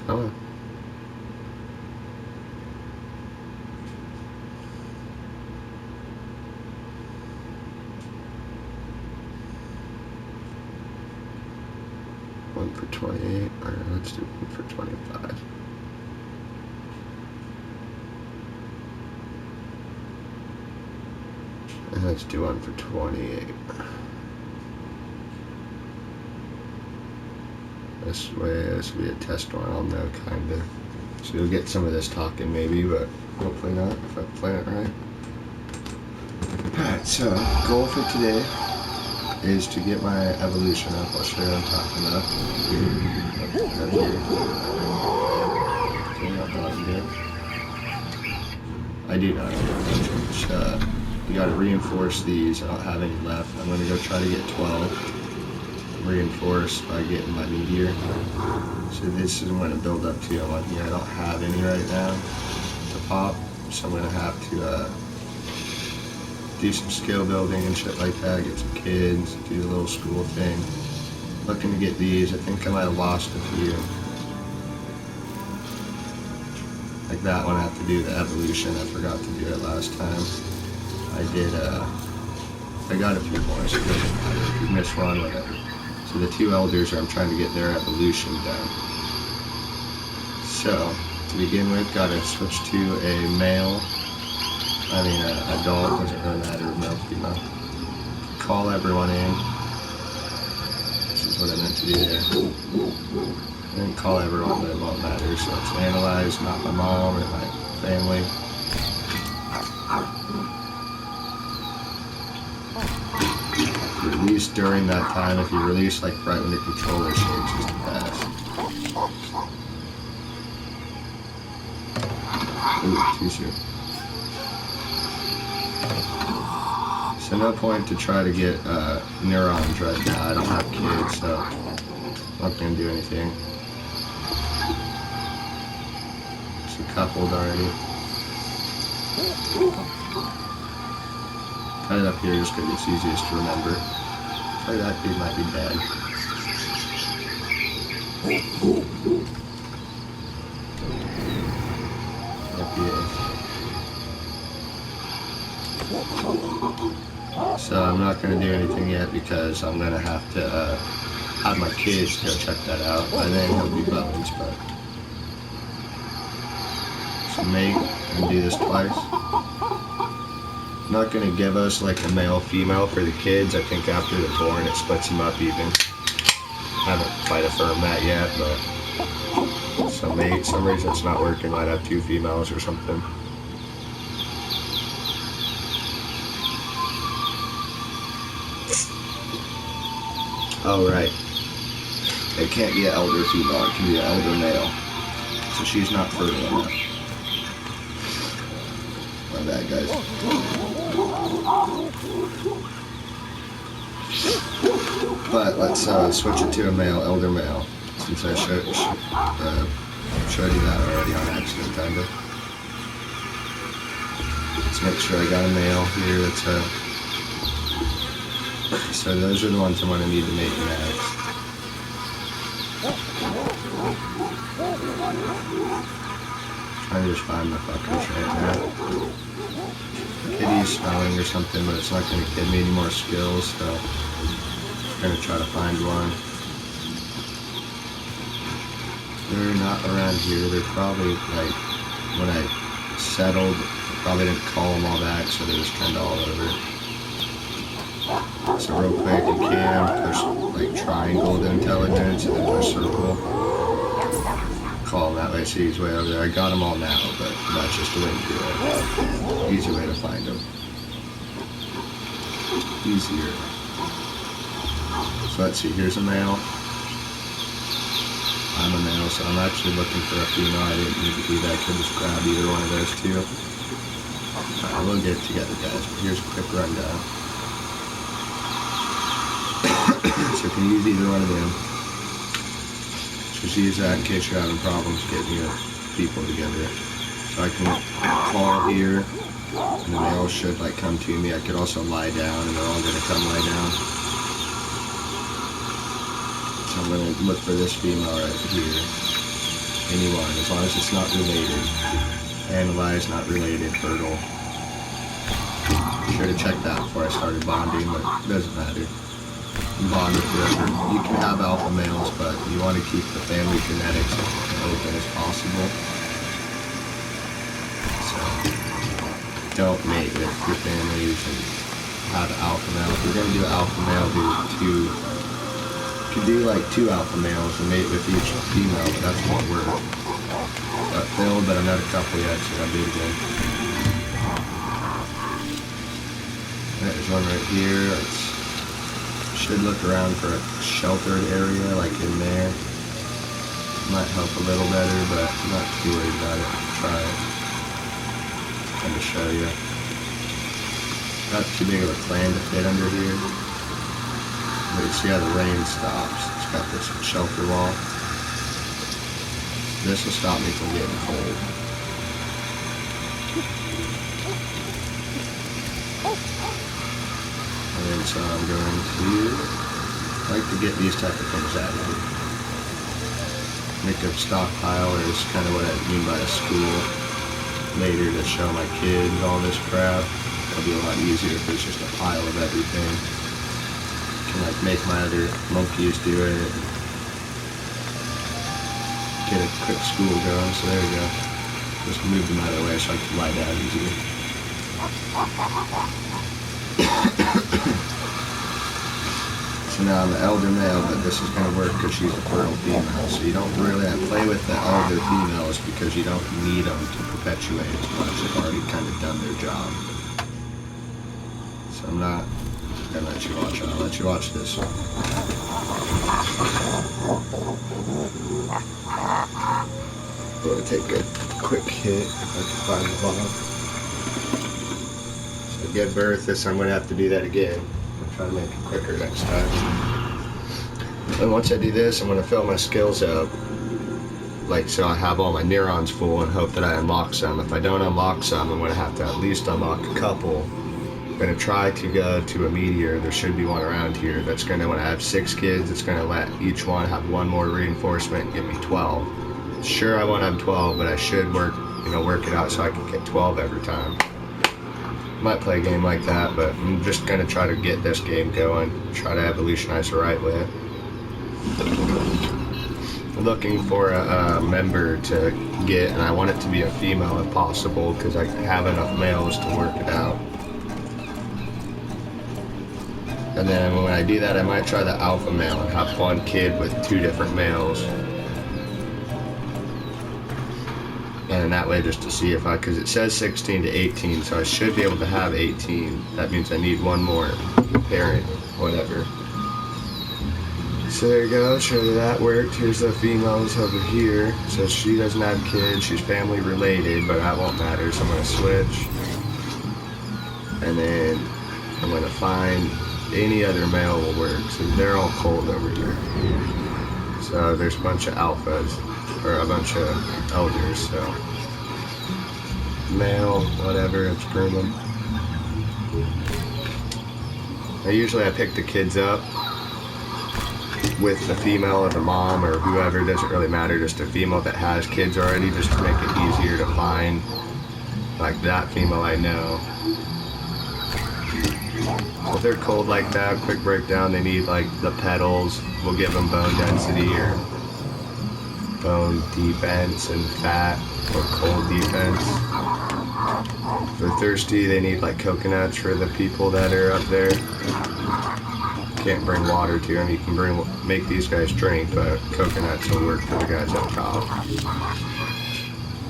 Come on. One for 28. Alright, let's do one for 25. And let's do one for 28. This way, this will be a test one, I'll know, kinda. So you'll get some of this talking maybe, but hopefully not, if I plan it right. Alright, so, goal for today is to get my evolution up. I'll show you what I'm talking about. Right here. Okay, not how to do. I do not know. You gotta reinforce these. I don't have any left. I'm gonna go try to get 12. Reinforced by getting my meteor. So this is what I'm gonna build up to on here. I don't have any right now to pop, so I'm gonna have to do some skill building and shit like that, get some kids, do the little school thing. Looking to get these. I think I might have lost a few. Like that one, I have to do the evolution. I forgot to do it last time. I did, I got a few more, so it doesn't matter. If you miss one, whatever. So the two elders I'm trying to get their evolution done. So, to begin with, gotta switch to a male. Adult, doesn't really matter, male, female. Call everyone in. This is what I meant to do there. I didn't call everyone, but it won't matter. So let's analyze, not my mom or my family. Release during that time. If you release like right when the controller shakes, is the best. Ooh, too soon. So no point to try to get neurons right now. I don't have kids, so I'm not gonna do anything. It's coupled already. Cut it up here just because it's easiest to remember. Probably that dude might be dead. Yep, he is. So I'm not going to do anything yet because I'm going to have to have my kids go check that out. By then he'll be bones, but... So mate, and do this twice. Not going to give us like a male-female for the kids. I think after they're born it splits them up even. Haven't quite affirmed that yet, but so mate, some reason it's not working. Might have two females or something. Oh right, it can't be an elder female. It can be an elder male. So she's not fertile enough. My bad, guys. But let's switch it to a male, elder male, since I showed you that already on accident, kinda. Let's make sure I got a male here. So those are the ones I'm gonna need to make next. Trying to just find the fuckers right now. Kitty's spelling or something, but it's not going to give me any more skills, so I'm going to try to find one. They're not around here. They're probably, like, when I settled, I probably didn't call them all back, so they're just kind of all over. So real quick, you can push, like, triangle the intelligence and then push circle. Call him that way, see he's way over there. I got them all now, but that's just the way to do it. Easy way to find them. Easier. So let's see, here's a male. I'm a male, so I'm actually looking for a female. I didn't need to do that. I could just grab either one of those two. Alright, we'll get it together, guys. But here's a quick rundown. So can you use either one of them? Just use that in case you're having problems getting your people together. So I can call here, and the male should like come to me. I could also lie down, and they're all gonna come lie down. So I'm gonna look for this female right here. anyone, as long as it's not related. Analyze, not related, fertile. Should have checked that before I started bonding, but it doesn't matter. Bond with whoever. You can have alpha males, but you want to keep the family genetics as open as possible. So don't mate with your families and have alpha male. If you're going to do alpha male, do two. You could do like 2 alpha males and mate with each female, but that's won't work. Got filled, but I'm not a couple yet, so I'll do it again. There's one right here. Should look around for a sheltered area, like in there. Might help a little better, but I'm not too worried about it. Try it. Kind of show you. Not too big of a clan to fit under here. But you see how the rain stops. It's got this shelter wall. This will stop me from getting cold. And so I'm going to like to get these type of things out of here. Make a stockpile is kind of what I mean by a school. Later to show my kids all this crap. It'll be a lot easier if it's just a pile of everything. Can like make my other monkeys do it. Get a quick school going, so there we go. Just move them out of the way so I can lie down easier. So now I'm the elder male, but this is going to work because she's a fertile female. So you don't really play with the elder females because you don't need them to perpetuate as much. They've already kind of done their job. So I'm not going to let you watch it. I'll let you watch this one. I'm going to take a quick hit if I can find the bottom. So give birth, I'm going to have to do that again. I'll try to make it quicker next time. And once I do this, I'm going to fill my skills up. Like, so I have all my neurons full and hope that I unlock some. If I don't unlock some, I'm going to have to at least unlock a couple. I'm going to try to go to a meteor. There should be one around here that's going to, when I have 6 kids, it's going to let each one have 1 more reinforcement and give me 12. Sure, I won't have 12, but I should work it out so I can get 12 every time. Might play a game like that, but I'm just going to try to get this game going, try to evolutionize the right way. I'm looking for a member to get, and I want it to be a female if possible, because I have enough males to work it out. And then when I do that, I might try the alpha male and have 1 kid with 2 different males. And that way just to see if because it says 16 to 18, so I should be able to have 18. That means I need 1 more parent, whatever. So there you go, show you that worked. Here's the females over here. So she doesn't have kids, she's family related, but that won't matter, so I'm going to switch. And then I'm going to find any other male will work. So they're all cold over here. So there's a bunch of alphas, or a bunch of elders, so male, whatever, let's groom them. I pick the kids up with the female or the mom or whoever, doesn't really matter, just a female that has kids already, just to make it easier to find. Like that female I know. If they're cold like that, quick breakdown, they need like the petals. We'll give them bone density or bone defense and fat or cold defense. If they're thirsty, they need like coconuts for the people that are up there. Can't bring water to them. You can make these guys drink, but coconuts will work for the guys up top.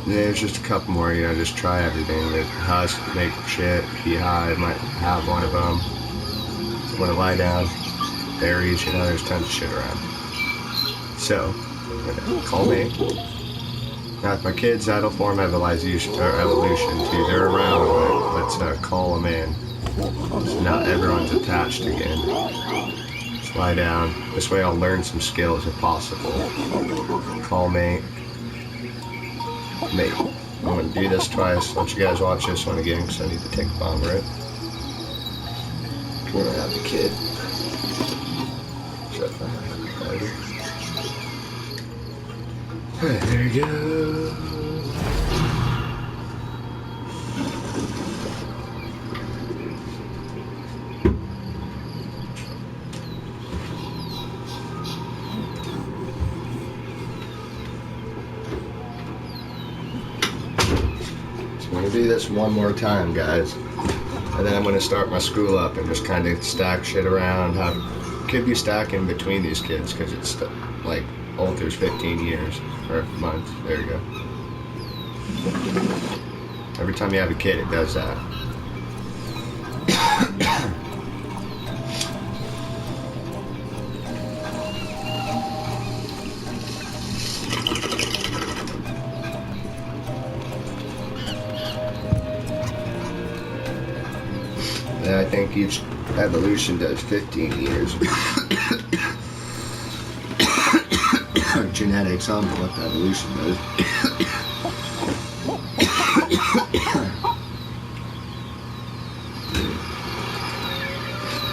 And there's just a couple more, just try everything. The husk, make shit, beehive, might have one of them. So when I lie down, berries, there's tons of shit around. So, call me. Now with my kids, that'll form evolution too. They're around, but let's call them in. So now everyone's attached again. Just lie down. This way I'll learn some skills if possible. Call mate. Mate. I'm going to do this twice. Let you guys watch this one again because I need to take the bomb right. When I have the kid. Shut the heck up. There you go. So I'm going to do this one more time, guys. And then I'm going to start my school up and just kind of stack shit around. Could be stacking between these kids because it's like alters 15 years or months. There you go. Every time you have a kid, it does that. And I think each evolution does 15 years. Genetics, I don't know what the evolution does.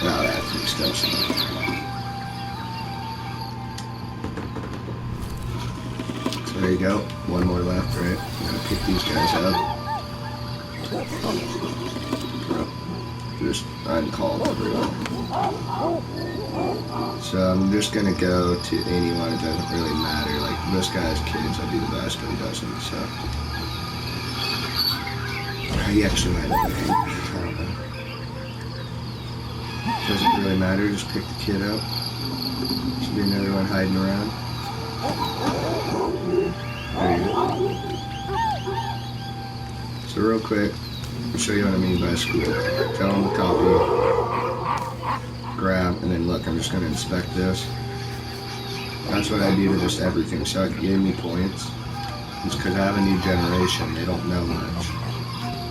Oh, that's mixed up somewhere. So there you go. One more left, right? I'm gonna pick these guys up. Just uncalled everyone. So I'm just gonna go to anyone. It doesn't really matter. Like this guy's kids, I'll do the best, but he doesn't. So he actually might have been. I don't know. Doesn't really matter. Just pick the kid up. Should be another one hiding around. There you go. So real quick, I'll show you what I mean by school. Tell them to copy, grab, and then look, I'm just going to inspect this. That's what I do to just everything, so it gave me points. It's because I have a new generation, they don't know much.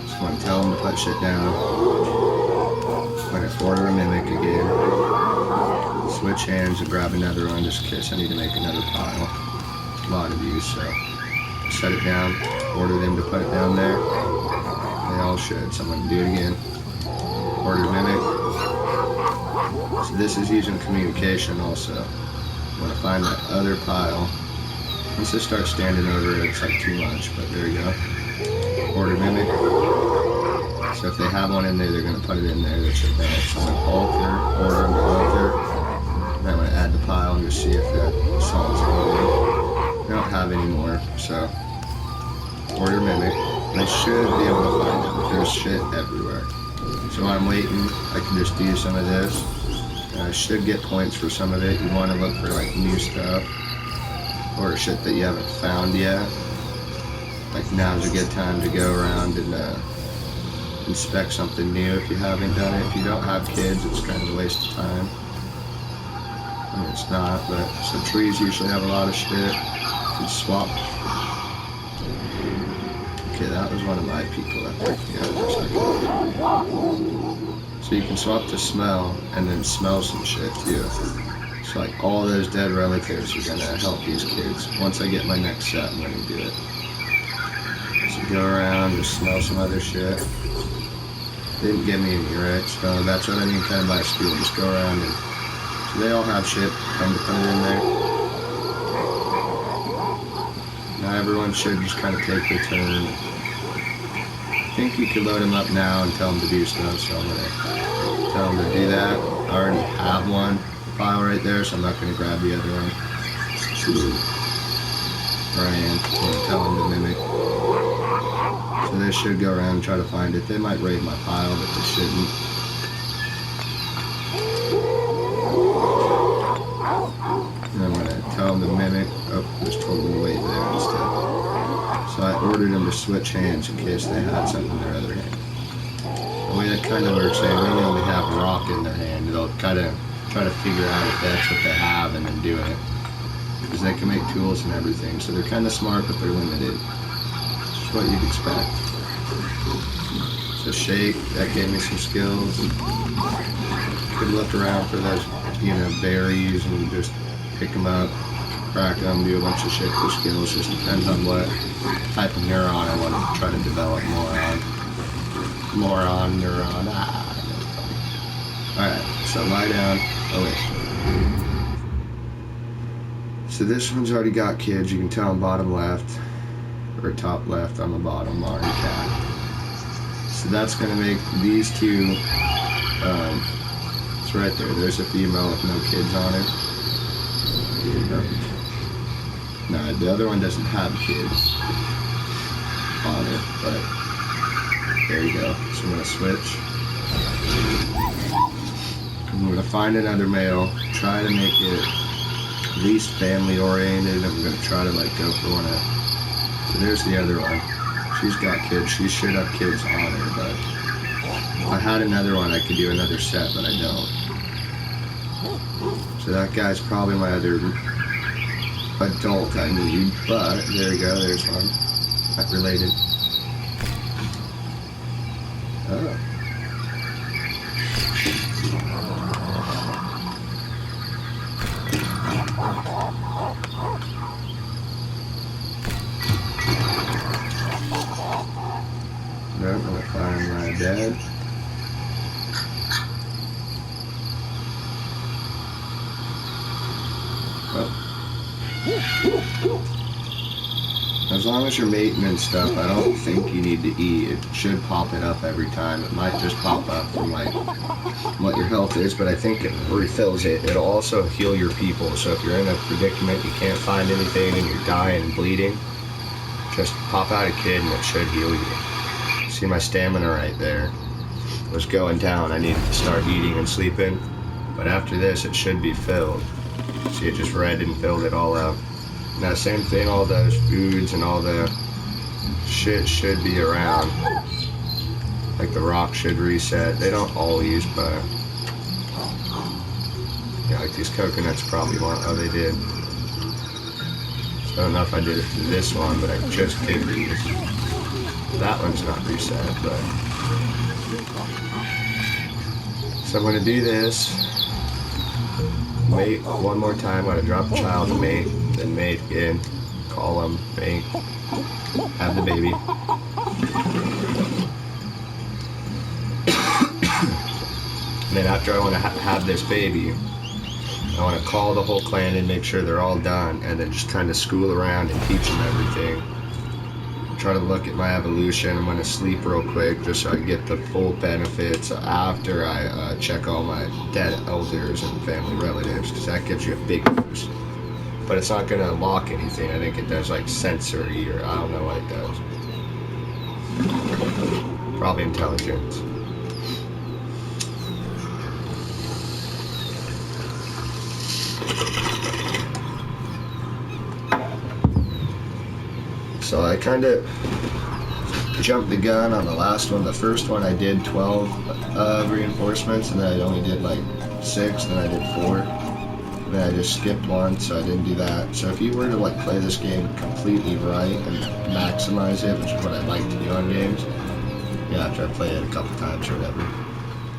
So I'm going to tell them to put shit down. I'm going to order a mimic again. Switch hands and grab another one just in case I need to make another pile. A lot of these, so set it down, order them to put it down there. They all should, so I'm going to do it again. Order mimic. So this is using communication also. I'm going to find that other pile. Once they start standing over it, it's like too much, but there you go. Order mimic. So if they have one in there, they're going to put it in there. That should match. So I'm going to alter, order them to alter. And I'm going to add the pile and just see if that solves anything. They don't have any more, so order mimic. I should be able to find it, but there's shit everywhere. So while I'm waiting, I can just do some of this. And I should get points for some of it. You want to look for like new stuff or shit that you haven't found yet. Like now's a good time to go around and inspect something new if you haven't done it. If you don't have kids, it's kind of a waste of time. I mean, it's not, but some trees usually have a lot of shit. You can swap. Okay, that was one of my people that picked me up for a second. So you can swap to smell and then smell some shit too. So like all those dead relatives are gonna help these kids. Once I get my next set, I'm gonna do it. So go around, just smell some other shit. Didn't give me any, right? So that's what I mean kind of by school. Just go around and so they all have shit. Come to put it in there. Now everyone should just kind of take their turn. I think you can load them up now and tell them to do stuff, so I'm going to tell them to do that. I already have one file right there, so I'm not going to grab the other one. Or I am going to tell them to mimic. So they should go around and try to find it. They might raid my pile, but they shouldn't. And I'm going to tell them to mimic. Oh, just told them to wait there instead. So I ordered them to switch hands in case they had something in their other hand. The way that kind of works, they really only have rock in their hand. They'll kind of try to figure out if that's what they have and then do it. Because they can make tools and everything. So they're kind of smart, but they're limited. That's what you'd expect. So shake, that gave me some skills. Could look around for those, berries and just pick them up. Crack them, do a bunch of shit for skills. Just depends on what type of neuron I want to try to develop more on neuron. Alright, so lie down. Oh wait. So this one's already got kids. You can tell on bottom left, or top left on the bottom, already cat. So that's going to make these two, it's right there. There's a female with no kids on her. Here you go. No, the other one doesn't have kids on it, but there you go. So I'm going to switch. I'm going to find another male, try to make it at least family oriented. I'm going to try to like go for one of, so there's the other one. She's got kids. She should have kids on her, but if I had another one, I could do another set, but I don't. So that guy's probably my other adult I need, but there you go, there's one. Not related. Oh. No, I'm gonna find my dad. Oh. As long as you're mating and stuff, I don't think you need to eat. It should pop it up every time. It might just pop up from like what your health is, but I think it refills it. It'll also heal your people. So if you're in a predicament, you can't find anything and you're dying and bleeding, just pop out a kid and it should heal you. See my stamina right there was going down. I needed to start eating and sleeping, but after this it should be filled. See, it just read and filled it all out. Now same thing, all those foods and all the shit should be around. Like the rock should reset. They don't always, but yeah, like these coconuts probably want, oh they did. So I don't know if I did it to this one, but I just did these. That one's not reset, but. So I'm gonna do this. Mate one more time, I'm gonna drop the child to mate, then mate again, call them, mate, have the baby. And then after I want to have this baby, I want to call the whole clan and make sure they're all done, and then just kind of school around and teach them everything. Try to look at my evolution. I'm going to sleep real quick just so I get the full benefits after I check all my dead elders and family relatives, because that gives you a big boost. But it's not going to unlock anything. I think it does like sensory, or I don't know what it does. Probably intelligence. So I kind of jumped the gun on the last one. The first one I did 12 reinforcements, and then I only did like 6, then I did 4. And then I just skipped one, so I didn't do that. So if you were to like play this game completely right and maximize it, which is what I like to do on games, yeah, after I play it a couple times or whatever.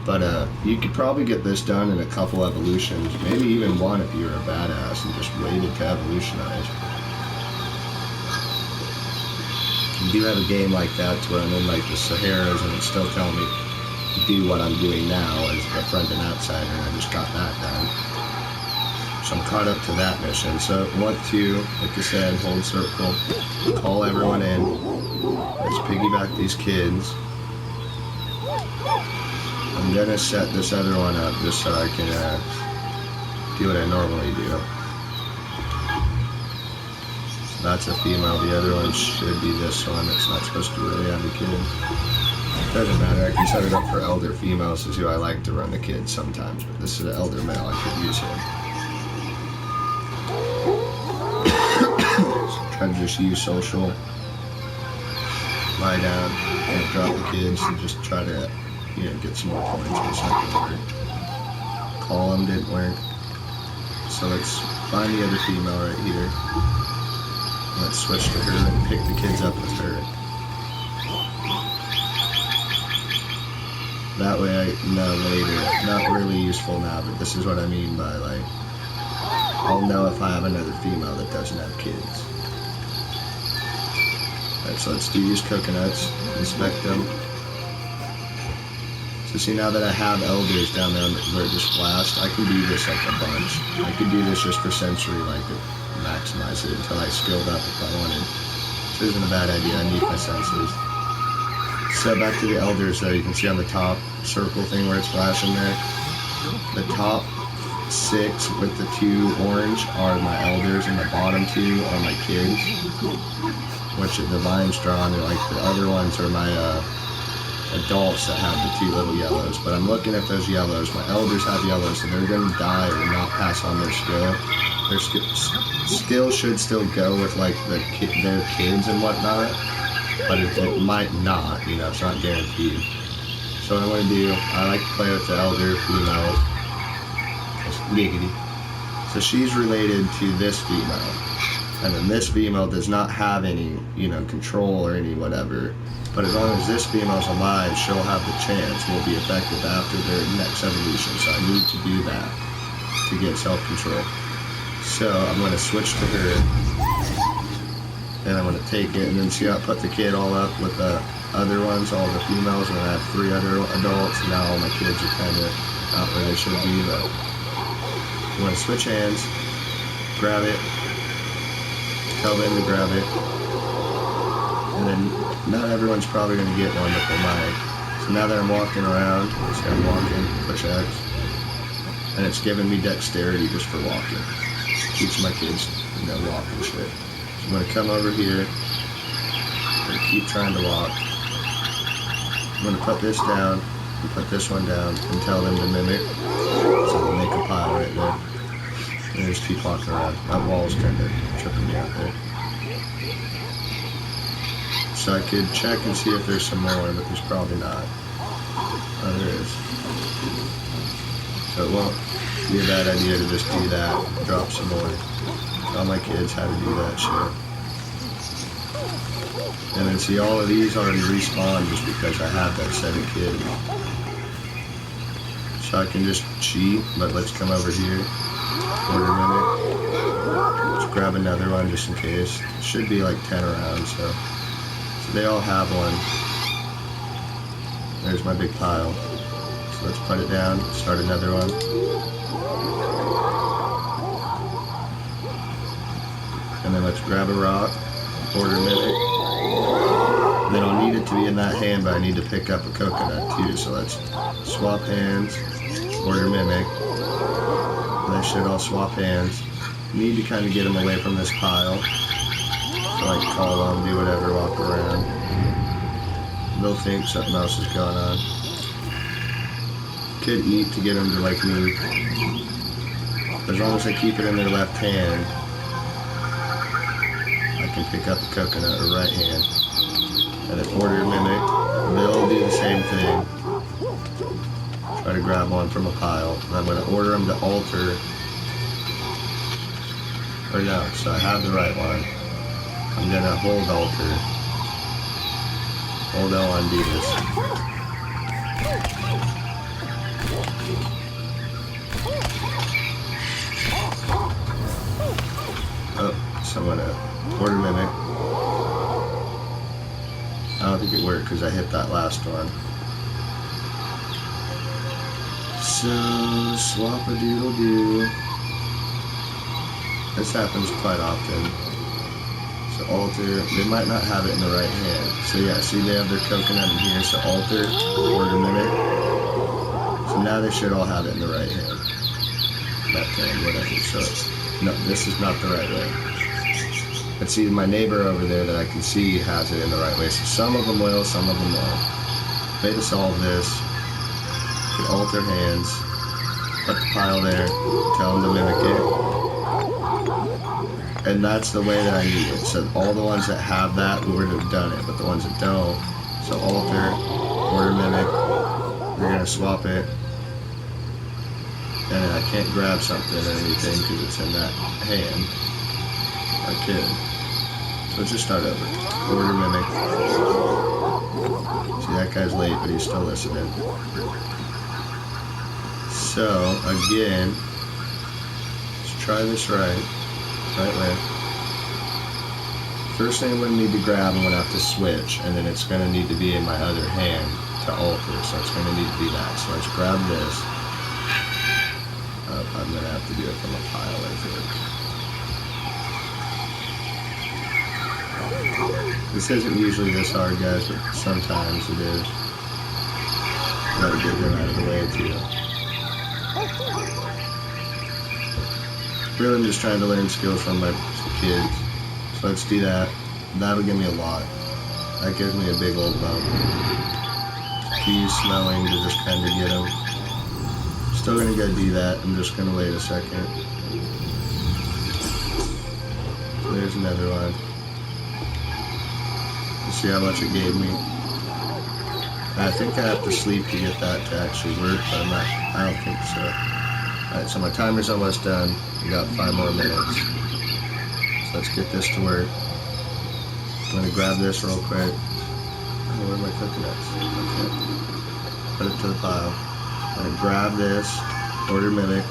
But you could probably get this done in a couple evolutions, maybe even one if you were a badass and just waited to evolutionize. You do have a game like that to where I'm in like the Saharas and it's still telling me to do what I'm doing now as a friend and outsider, and I just got that done. So I'm caught up to that mission. So I want to, like I said, hold circle, call everyone in, let's piggyback these kids. I'm gonna set this other one up just so I can do what I normally do. That's a female. The other one should be this one. It's not supposed to really have a kid. Doesn't matter. I can set it up for elder females, is who I like to run the kids sometimes. But this is an elder male. I could use him. Try to just use social. Lie down. Can't drop the kids and just try to, get some more points. It's not gonna work. Call them didn't work. So let's find the other female right here. Let's switch to her and pick the kids up with her. That way I know later. Not really useful now, but this is what I mean by like, I'll know if I have another female that doesn't have kids. Alright, so let's do these coconuts, inspect them. So see, now that I have elders down there where it just flashed, I can do this like a bunch. I could do this just for sensory, like maximize it until I skilled up if I wanted. This isn't a bad idea, I need my senses. So back to the elders though, you can see on the top circle thing where it's flashing there. The top 6 with the 2 orange are my elders, and the bottom 2 are my kids. Which the line's drawn, and like the other ones are my adults that have the 2 little yellows. But I'm looking at those yellows. My elders have yellows, so they're going to die or not pass on their skill. Their skill should still go with like their kids and whatnot, but it might not. You know, it's not guaranteed. So what I'm going to do, I like to play with the elder females. Giggity. So she's related to this female, and then this female does not have any, you know, control or any whatever. But as long as this female's alive, she'll have the chance, will be effective after their next evolution. So I need to do that to get self-control. So I'm going to switch to her, and I'm going to take it, and then see how I put the kid all up with the other ones, all the females, and I have 3 other adults. And now all my kids are kind of out where they should be, but I'm going to switch hands, grab it, tell them to grab it, and then not everyone's probably going to get one, but they might. So now that I'm walking around, just kind of walking, push X, and it's giving me dexterity just for walking. Keeps my kids, you know, walking shit. So I'm going to come over here and keep trying to walk. I'm going to put this down and put this one down and tell them to mimic. So we'll make a pile right there. And just keep walking around. My wall's kind of tripping me out there. So I could check and see if there's some more, but there's probably not. Oh, there is. So it won't be a bad idea to just do that, drop some more. Tell my kids how to do that shit. And then see, all of these already respawn just because I have that 7 kid. So I can just cheat, but let's come over here. Order mimic. Let's grab another one just in case. It should be like 10 around, so they all have one. There's my big pile. So let's put it down, start another one. And then let's grab a rock, order mimic. Then I'll need it to be in that hand, but I need to pick up a coconut too. So let's swap hands, order mimic. They should all swap hands. Need to kind of get them away from this pile. So like call them, do whatever, walk around. They'll think something else is going on. Could eat to get them to like move. As long as I keep it in their left hand, I can pick up a coconut or right hand. And then order mimic. They'll do the same thing. Try to grab one from a pile. And I'm going to order them to alter. Or no, so I have the right one. I'm going to hold alter. Hold L, undo this. Oh, so I'm going to order mimic. I don't think it worked because I hit that last one. So, swap a doodle doo. This happens quite often. So alter, they might not have it in the right hand. So yeah, see they have their coconut in here, so alter, order mimic. So now they should all have it in the right hand. Left hand, whatever. So, no, this is not the right way. But see, my neighbor over there that I can see has it in the right way. So some of them will, some of them won't. Way to solve this. You alter hands, put the pile there, tell them to mimic it. And that's the way that I need it. So all the ones that have that would have done it, but the ones that don't, so alter, order mimic, we're going to swap it. And I can't grab something or anything because it's in that hand. I could. So let's just start over. Order mimic. See, that guy's late, but he's still listening. So, again, let's try this right way. First thing I'm going to need to grab, I'm going to have to switch, and then it's going to need to be in my other hand to alter, so it's going to need to be that. So let's grab this. I'm going to have to do it from a pile, I think. This isn't usually this hard, guys, but sometimes it is. Gotta get them out of the way, too. Really, I'm just trying to learn skills from my kids. So let's do that. That'll give me a lot. That gives me a big old bump. Keys smelling to just kind of get them. Still gonna go do that. I'm just gonna wait a second. There's another one. Let's see how much it gave me. I think I have to sleep to get that to actually work, but I don't think so. Alright, so my timer's almost done. We got 5 more minutes. So let's get this to work. I'm gonna grab this real quick. Oh, where are my coconuts? Okay. Put it to the pile. I'm gonna grab this, order mimic.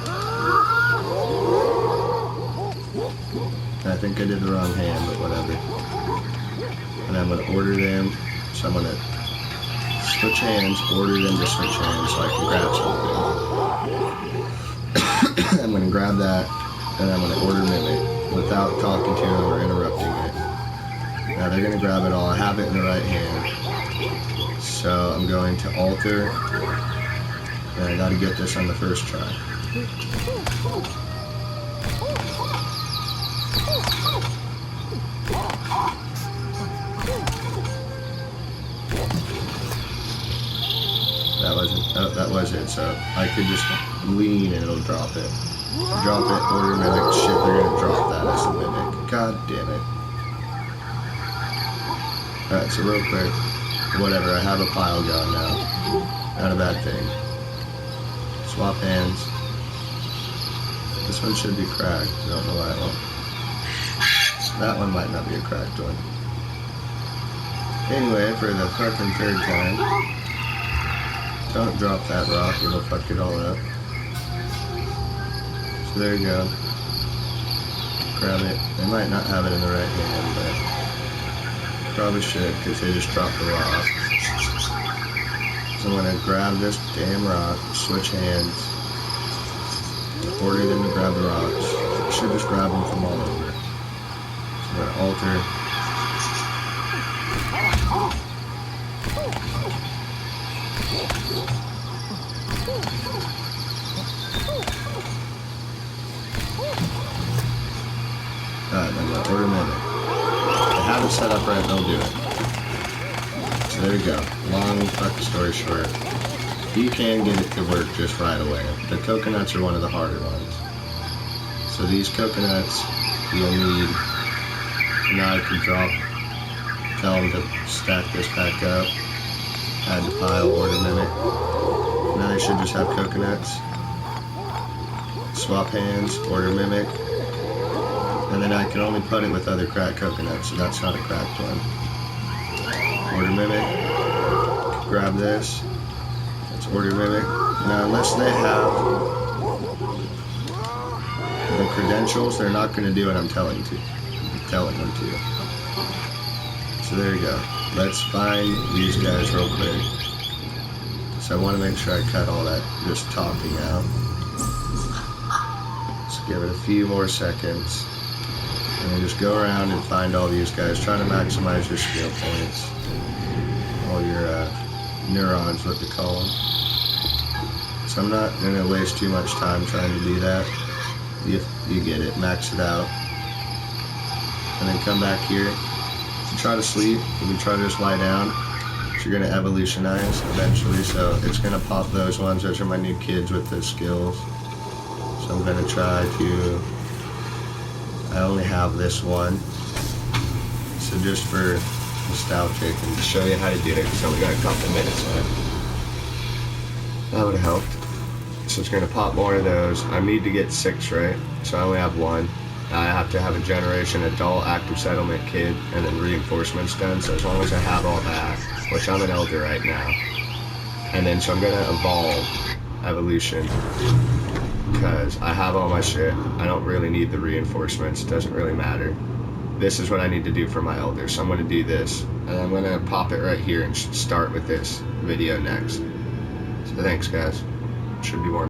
I think I did the wrong hand, but whatever. And I'm gonna order them, so I'm gonna switch hands, order them to switch hands so I can grab something. I'm gonna grab that, and I'm gonna order mimic without talking to them or interrupting it. Now they're gonna grab it all. I have it in the right hand. So I'm going to alter, and I gotta get this on the first try. That was it, so I could just lean and it'll drop it. Drop it, order mimic, shit, they're gonna drop that as a mimic. God damn it. Alright, so real quick, whatever, I have a pile going now. Not a bad thing. Swap hands. This one should be cracked, I don't know why it won't. That one might not be a cracked one. Anyway, for the fucking 3rd time, don't drop that rock, it'll fuck it all up. So there you go. Grab it. They might not have it in the right hand, but probably should, because they just dropped the rock. So I'm gonna grab this damn rock, switch hands, order them to grab the rocks. I should just grab them from all over. So I'm gonna alter. Alright, I'm gonna order mimic. I have it set up right, they'll do it. So there you go. Long fucking story short. You can get it to work just right away. The coconuts are one of the harder ones. So these coconuts you'll need. Now I can tell them to stack this back up. Add the pile, order mimic. Now they should just have coconuts. Swap hands, order mimic. And then I can only put it with other cracked coconuts, so that's not a cracked one. Order mimic. Grab this. Let's order mimic. Now unless they have the credentials, they're not going to do what I'm telling them to. So there you go. Let's find these guys real quick. So I want to make sure I cut all that just talking out. Let's give it a few more seconds. And then just go around and find all these guys. Try to maximize your skill points. All your neurons, what they call them. So I'm not going to waste too much time trying to do that. You get it. Max it out. And then come back here. If you try to sleep, if you try to just lie down, you're going to evolutionize eventually. So it's going to pop those ones. Those are my new kids with the skills. So I'm going to try to... I only have this one. So just for nostalgic and to show you how to do it, because I only got a couple minutes left. That would have helped. So it's going to pop more of those. I need to get 6, right? So I only have 1. I have to have a generation adult, active settlement kid, and then reinforcements done. So as long as I have all that, which I'm an elder right now. And then so I'm going to evolve evolution. Because I have all my shit. I don't really need the reinforcements. It doesn't really matter. This is what I need to do for my elder. So I'm going to do this. And I'm going to pop it right here and start with this video next. So thanks, guys. Should be more.